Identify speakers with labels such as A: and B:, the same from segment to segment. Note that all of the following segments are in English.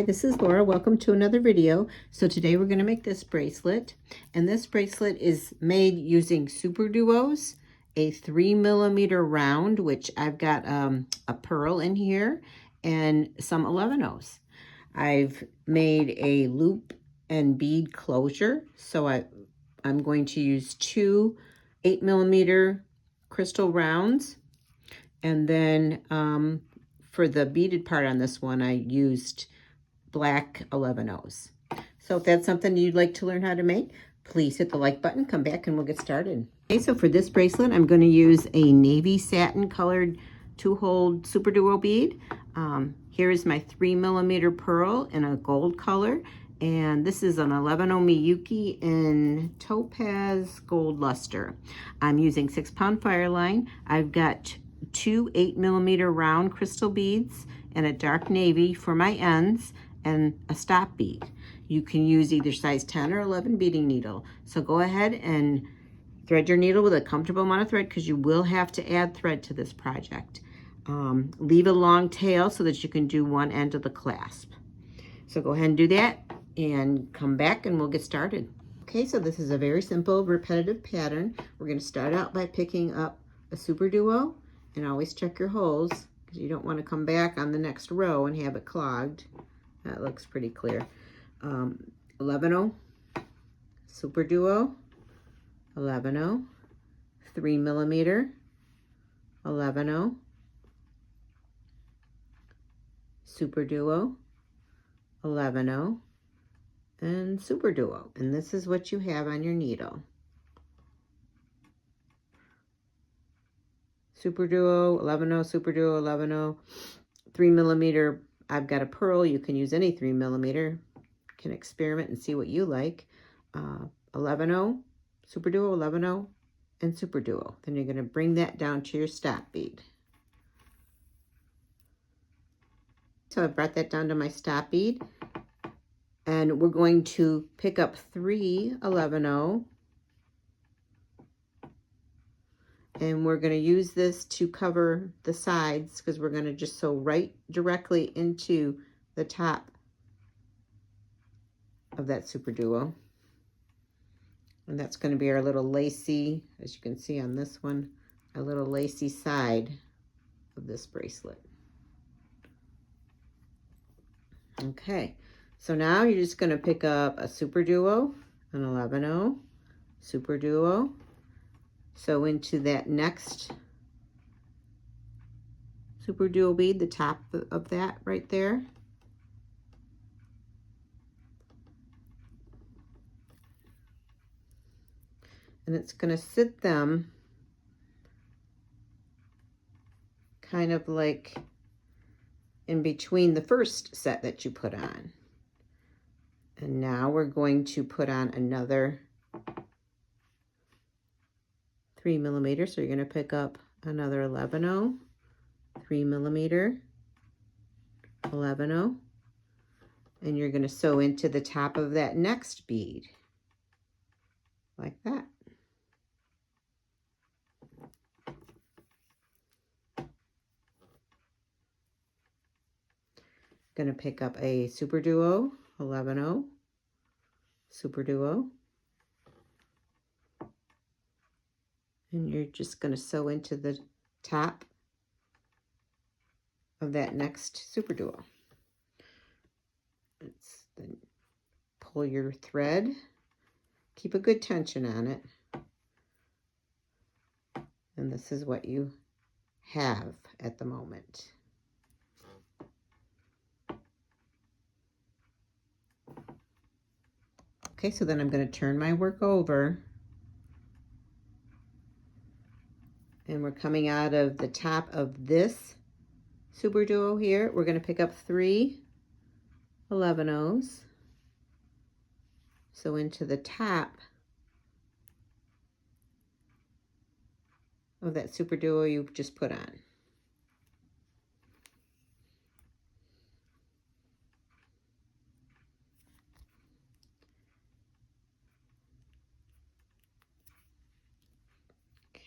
A: This is Laura. Welcome to another video. So today we're going to make this bracelet, and this bracelet is made using Super Duos, a 3mm round, which I've got a pearl in here, and some 11/0s. I've made a loop and bead closure, so I'm going to use two 8mm crystal rounds, and then for the beaded part on this one, I used black 11/0s. So if that's something you'd like to learn how to make, please hit the like button, come back, and we'll get started. Okay, so for this bracelet, I'm going to use a navy satin colored 2-hole Super Duo bead. Here is my 3mm pearl in a gold color, and this is an 11/0 Miyuki in topaz gold luster. I'm using 6-pound Fireline. I've got two 8mm round crystal beads and a dark navy for my ends, and a stop bead. You can use either size 10 or 11 beading needle. So go ahead and thread your needle with a comfortable amount of thread, because you will have to add thread to this project. Leave a long tail so that you can do one end of the clasp. So go ahead and do that and come back and we'll get started. Okay, so this is a very simple repetitive pattern. We're going to start out by picking up a Super Duo, and always check your holes, because you don't want to come back on the next row and have it clogged. That looks pretty clear. 11/0 Super Duo, 11/0, 3mm, 11/0, Super Duo, 11/0, and Super Duo. And this is what you have on your needle. Super Duo, 11/0, Super Duo, 11/0, 3mm. I've got a pearl. You can use any 3mm. Can experiment and see what you like. 11/0, Super Duo, 11/0, and Super Duo. Then you're going to bring that down to your stop bead. So I brought that down to my stop bead, and we're going to pick up 3 11/0, and we're going to use this to cover the sides, because we're going to just sew right directly into the top of that Super Duo. And that's going to be our little lacy, as you can see on this one, a little lacy side of this bracelet. Okay, so now you're just going to pick up a Super Duo, an 11/0, Super Duo, sew into that next Super Duo bead, the top of that right there. And it's going to sit them kind of like in between the first set that you put on. And now we're going to put on another 3mm. So you're going to pick up another 11/0, 3mm, 11/0, and you're going to sew into the top of that next bead like that. Going to pick up a Super Duo, 11/0, Super Duo, and you're just going to sew into the top of that next Super Duo. Then pull your thread, keep a good tension on it, and this is what you have at the moment. Okay, so then I'm going to turn my work over, and we're coming out of the top of this Super Duo here. We're going to pick up 3 11/0s, so into the top of that Super Duo you've just put on.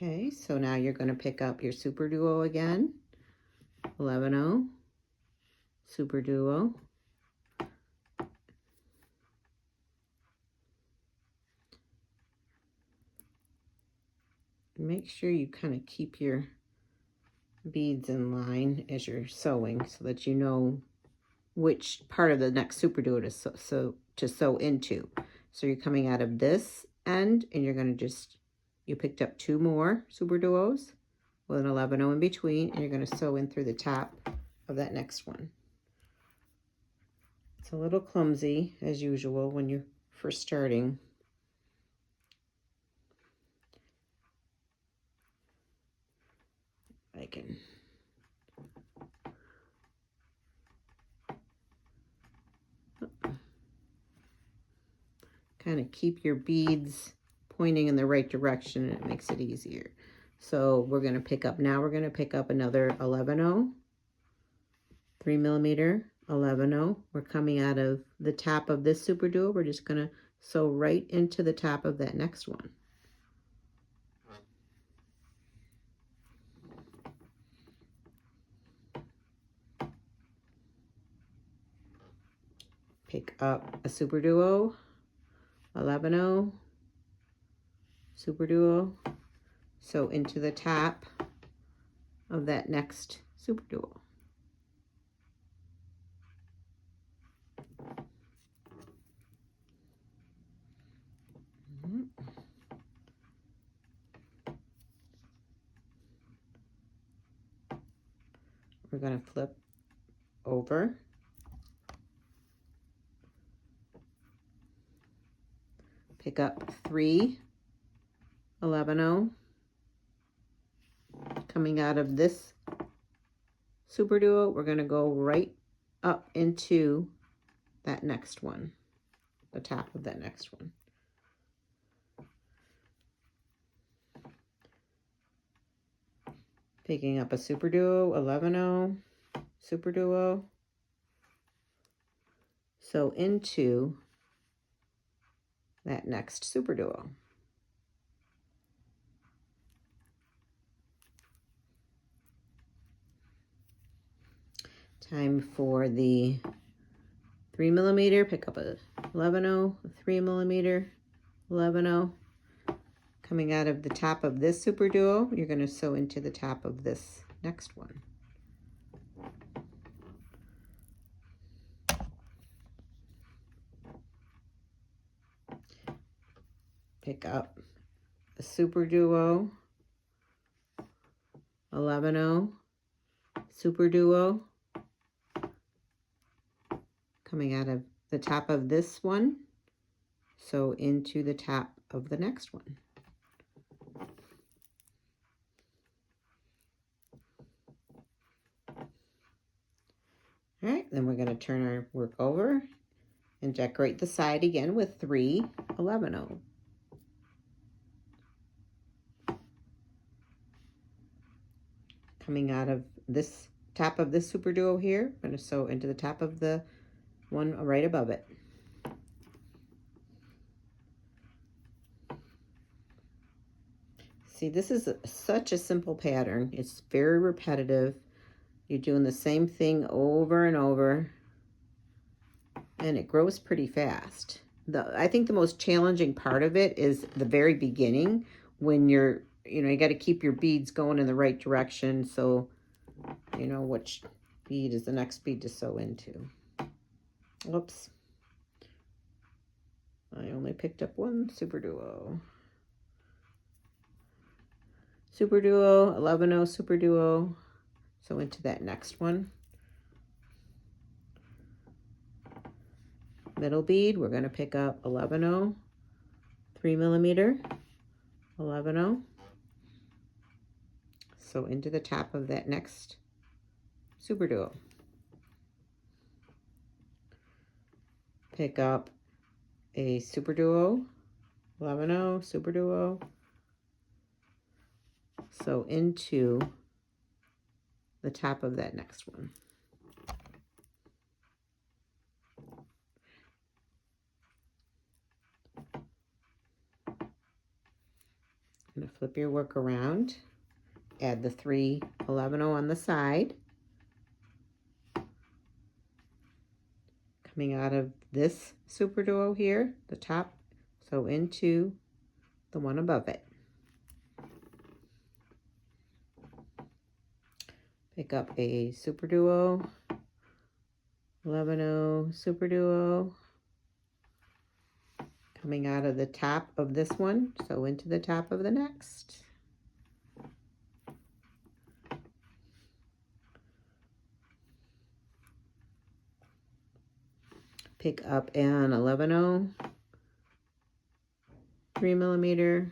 A: Okay, so now you're going to pick up your Super Duo again, 11/0, Super Duo, Make sure you kind of keep your beads in line as you're sewing so that you know which part of the next super duo to sew into. So you're coming out of this end and you're going to you picked up 2 more super duos with an 11-0 in between, and you're going to sew in through the top of that next one. It's a little clumsy as usual when you're first starting. I can kind of keep your beads pointing in the right direction, and it makes it easier. So we're going to pick up, now we're going to pick up another 11-0, 3mm, 11-0. We're coming out of the top of this super duo. We're just going to sew right into the top of that next one. Pick up a super duo, 11-0, super duo, sew into the top of that next super duo. We're going to flip over, pick up 3 11-0, coming out of this super duo. We're going to go right up into that next one, the top of that next one. Picking up a super duo, 11-0, super duo, sew into that next super duo. Time for the 3mm, pick up a 11-0, 3mm, 11-0. Coming out of the top of this super duo, you're going to sew into the top of this next one. Pick up a super duo, 11-0, super duo, coming out of the top of this one, sew into the top of the next one. All right, then we're going to turn our work over and decorate the side again with 3 11-0. Coming out of this top of this super duo here, I'm going to sew into the top of the one right above it. See, this is such a simple pattern. It's very repetitive. You're doing the same thing over and over, and it grows pretty fast. I think the most challenging part of it is the very beginning, when you got to keep your beads going in the right direction, so you know which bead is the next bead to sew into. Whoops. I only picked up 1 super duo. Super duo, 11-0 super duo, so into that next one. Middle bead, we're going to pick up 11-0, 3mm, 11-0, so into the top of that next super duo. Pick up a super duo, 11-0, super duo, so into the top of that next one. I'm going to flip your work around, add the 3 11-0 on the side. Coming out of this super duo here, the top, so into the one above it. Pick up a Super Duo, 11-0 Super Duo, coming out of the top of this one, so into the top of the next. Pick up an 11-0, 3mm,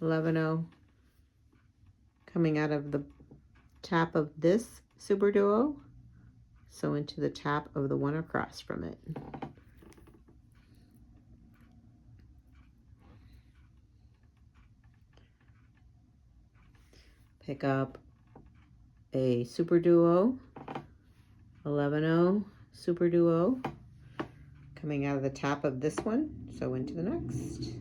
A: 11-0, coming out of the top of this Super Duo, so into the top of the one across from it. Pick up a Super Duo, 11-0 Super Duo, coming out of the top of this one, so into the next.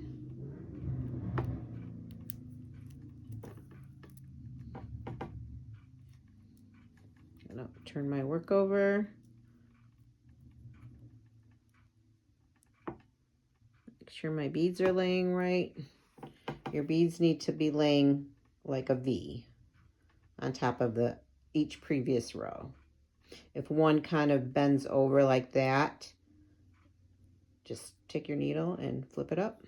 A: I'm gonna turn my work over. Make sure my beads are laying right. Your beads need to be laying like a V on top of each previous row. If one kind of bends over like that, just take your needle and flip it up.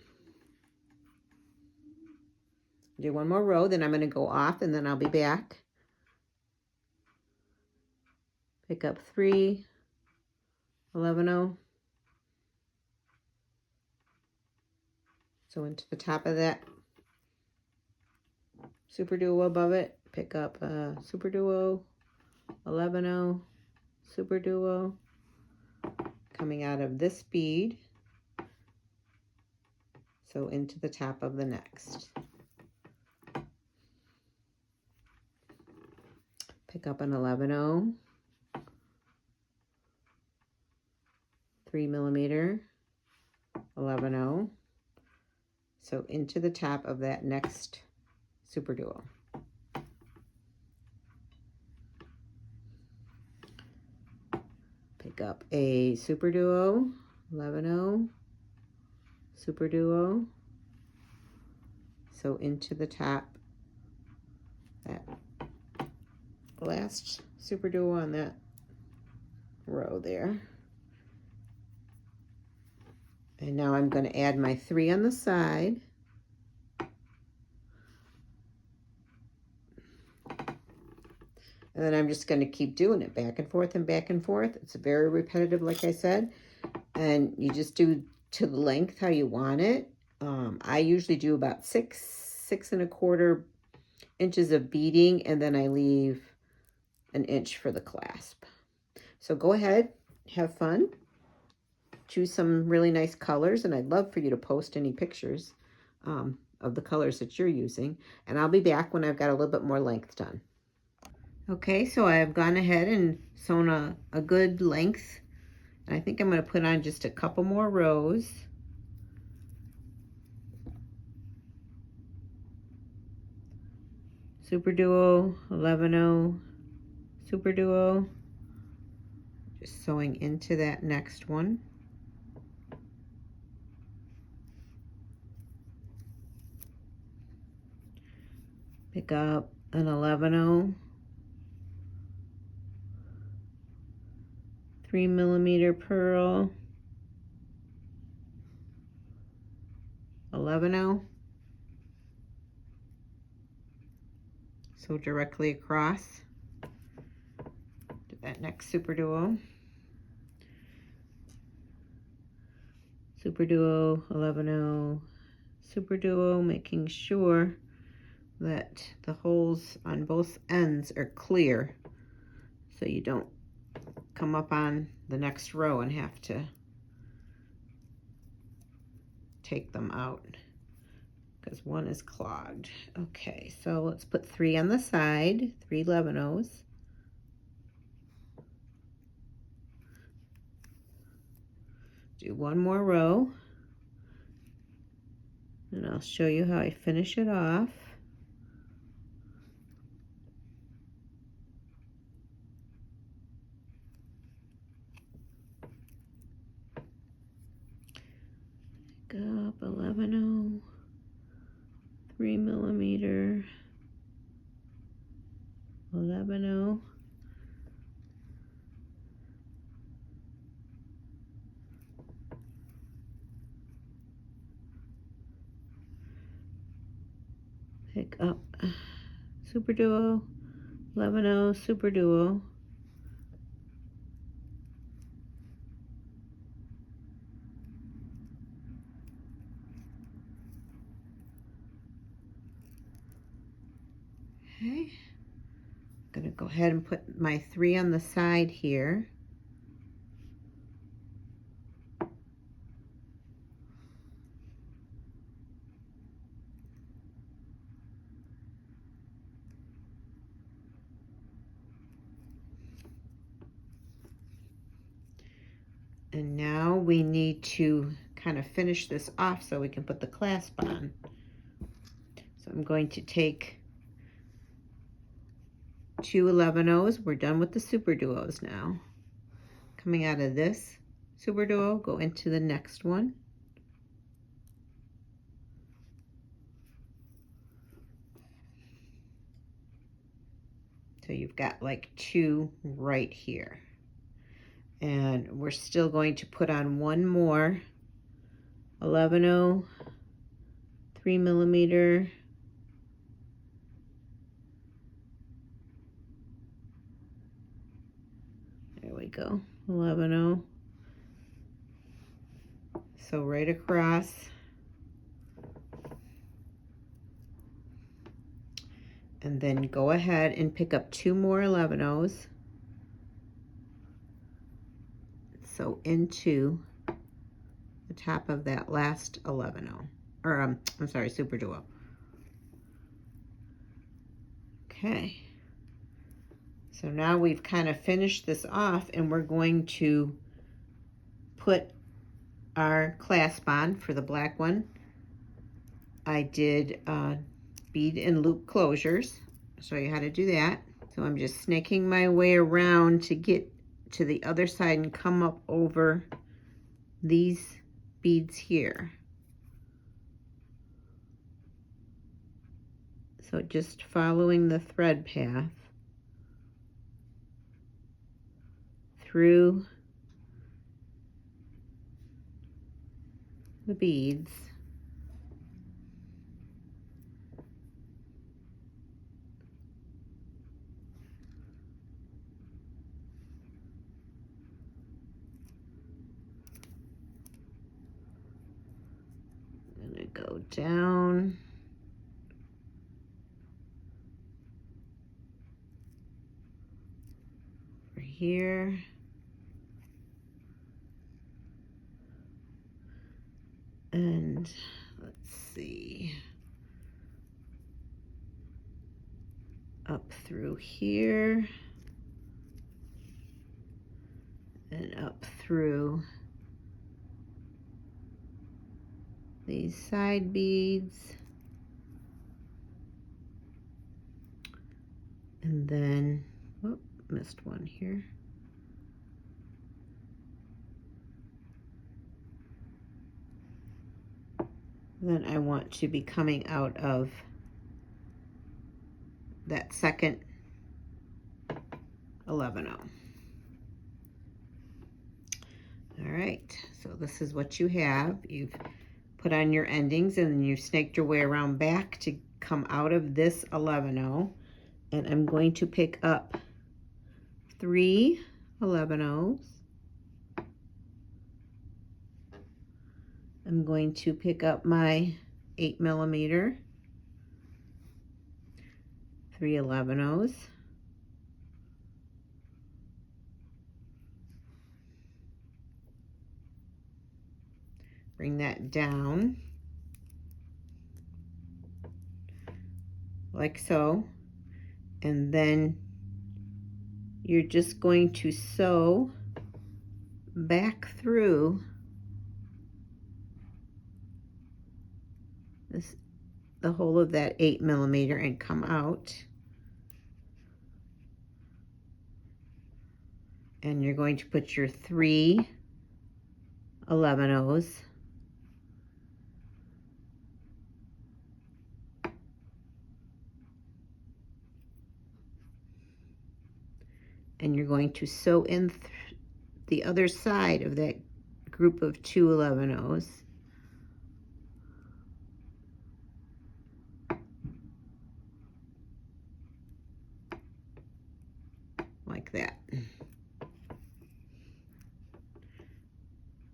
A: Do one more row, then I'm going to go off and then I'll be back. Pick up 3, 11-0. So into the top of that Super Duo above it, pick up a Super Duo, 11-0 Super Duo, coming out of this bead, so into the top of the next. Pick up an 11-0, 3mm, 11-0, so into the top of that next Super Duo. Pick up a Super Duo, 11-0, Super Duo, so into the top, that last Super Duo on that row there. And now I'm going to add my 3 on the side. And then I'm just going to keep doing it back and forth and back and forth. It's very repetitive, like I said. And you just do to the length how you want it. I usually do about 6 1/4 inches of beading, and then I leave an inch for the clasp. So go ahead, have fun. Choose some really nice colors, and I'd love for you to post any pictures of the colors that you're using. And I'll be back when I've got a little bit more length done. Okay, so I've gone ahead and sewn a good length. I think I'm going to put on just a couple more rows. Super Duo, 11-0, Super Duo. Just sewing into that next one. Pick up an 11-0, 3mm purl, 11-0. So directly across to that next Super Duo. Super Duo, 11-0, Super Duo, making sure that the holes on both ends are clear so you don't come up on the next row and have to take them out because one is clogged. Okay, so let's put 3 on the side, 3 11-0s. Do one more row, and I'll show you how I finish it off. Pick up 11-0, 3mm, 11 pick up super duo, 11 super duo, okay. I'm gonna go ahead and put my 3 on the side here. And now we need to kind of finish this off so we can put the clasp on. So I'm going to take 2 11-ohs. We're done with the super duos now. Coming out of this super duo, go into the next one. So you've got like 2 right here. And we're still going to put on one more 11-oh, 3 millimeter. There we go, 11-oh. So right across. And then go ahead and pick up 2 more 11-ohs. So into the top of that last 11-oh, or I'm sorry, super duo. Okay. So now we've kind of finished this off, and we're going to put our clasp on for the black one. I did bead and loop closures. I'll show you how to do that. So I'm just snaking my way around to get to the other side and come up over these beads here. So just following the thread path through the beads. Go down over here, and let's see, up through here and up through these side beads, and then, oh, missed one here. Then I want to be coming out of that second 11-oh. All right, so this is what you have. You've put on your endings, and then you've snaked your way around back to come out of this 11-oh. And I'm going to pick up 3 11-ohs. I'm going to pick up my 8 millimeter, 3 11-ohs. Bring that down like so, and then you're just going to sew back through this, the whole of that 8 millimeter, and come out. And you're going to put your 3 11-ohs and you're going to sew in the other side of that group of 2 11-ohs. Like that.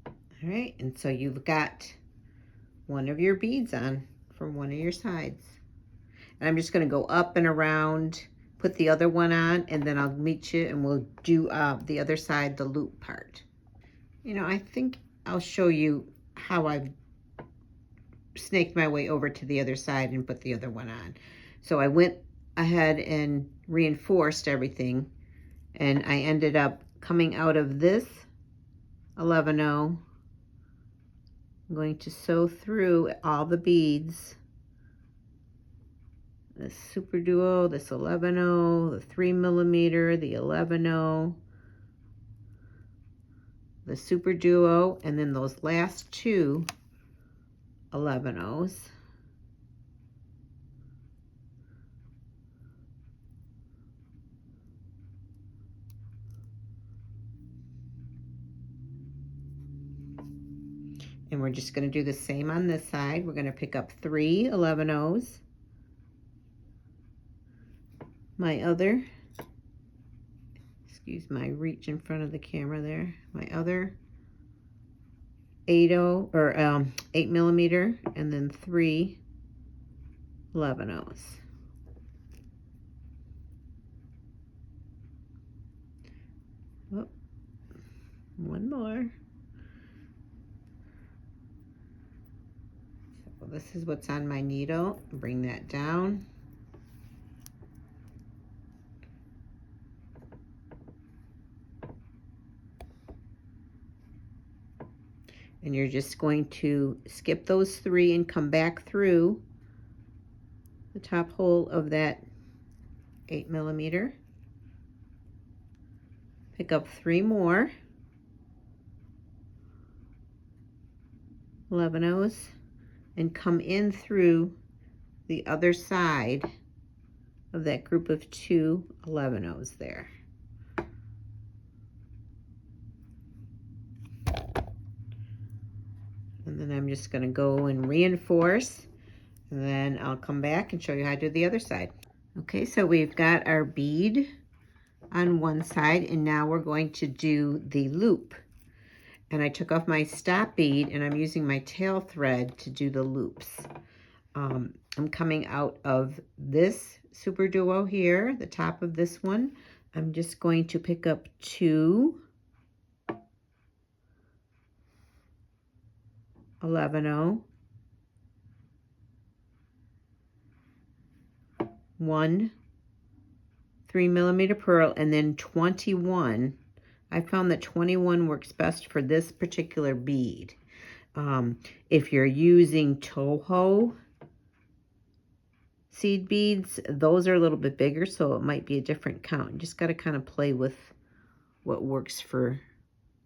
A: All right, and so you've got one of your beads on from one of your sides. And I'm just going to go up and around, put the other one on, and then I'll meet you and we'll do the other side, the loop part. You know, I think I'll show you how I've snaked my way over to the other side and put the other one on. So I went ahead and reinforced everything, and I ended up coming out of this 11-0. I'm going to sew through all the beads. This Super Duo, this 11-0, the 3 millimeter, the 11-0, the Super Duo, and then those last 2 11-0s. And we're just going to do the same on this side. We're going to pick up 3 11-0s. My other, excuse my reach in front of the camera there, my other 8 millimeter, and then 3 11-0s. Oh, one more. So this is what's on my needle. Bring that down. And you're just going to skip those 3 and come back through the top hole of that 8 millimeter. Pick up 3 more 11-0s and come in through the other side of that group of 2 11-0s there. And then I'm just going to go and reinforce, and then I'll come back and show you how to do the other side. Okay, so we've got our bead on one side, and now we're going to do the loop. And I took off my stop bead, and I'm using my tail thread to do the loops. I'm coming out of this Super Duo here, the top of this one. I'm just going to pick up 2 11-0, 1 3 millimeter pearl, and then 21. I found that 21 works best for this particular bead. If you're using Toho seed beads, those are a little bit bigger, so it might be a different count. You just got to kind of play with what works for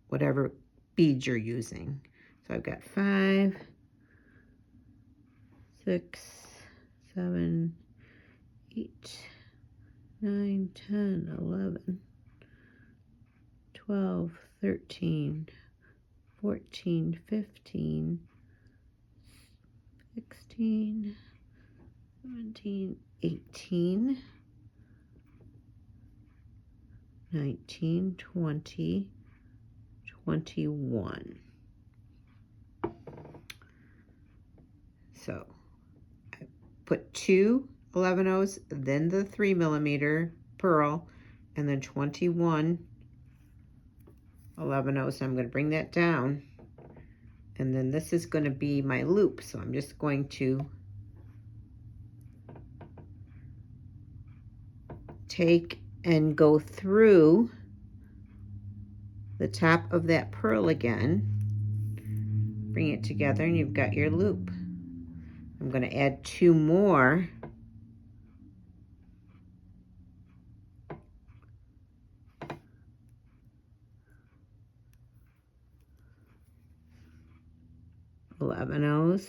A: whatever beads you're using. So I've got 5, 6, 7, 8, 9, 10, 11, 12, 13, 14, 15, 16, 17, 18, 19, 20, 21. So I put 2 11-0s, then the 3 millimeter pearl, and then 21 11-0s. So I'm going to bring that down, and then this is going to be my loop. So I'm just going to take and go through the top of that pearl again, bring it together, and you've got your loop. I'm going to add 2 more $11-ohs,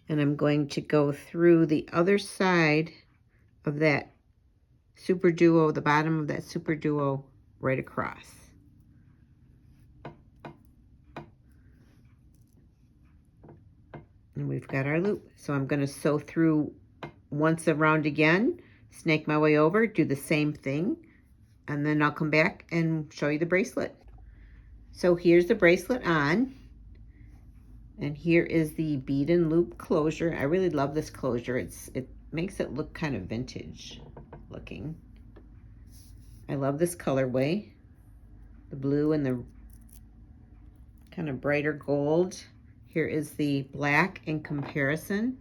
A: and I'm going to go through the other side of that Super Duo, the bottom of that Super Duo right across. And we've got our loop. So I'm going to sew through once around again, snake my way over, do the same thing, and then I'll come back and show you the bracelet. So here's the bracelet on, and here is the bead and loop closure. I really love this closure. It makes it look kind of vintage looking. I love this colorway, the blue and the kind of brighter gold. Here is the black in comparison.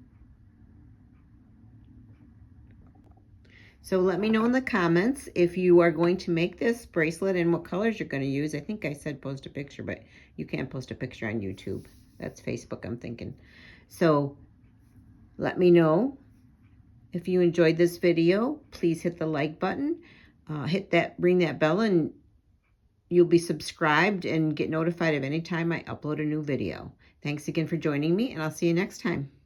A: So let me know in the comments if you are going to make this bracelet and what colors you're going to use. I think I said post a picture, but you can't post a picture on YouTube. That's Facebook, I'm thinking. So let me know if you enjoyed this video. Please hit the like button. Ring that bell, and you'll be subscribed and get notified of any time I upload a new video. Thanks again for joining me, and I'll see you next time.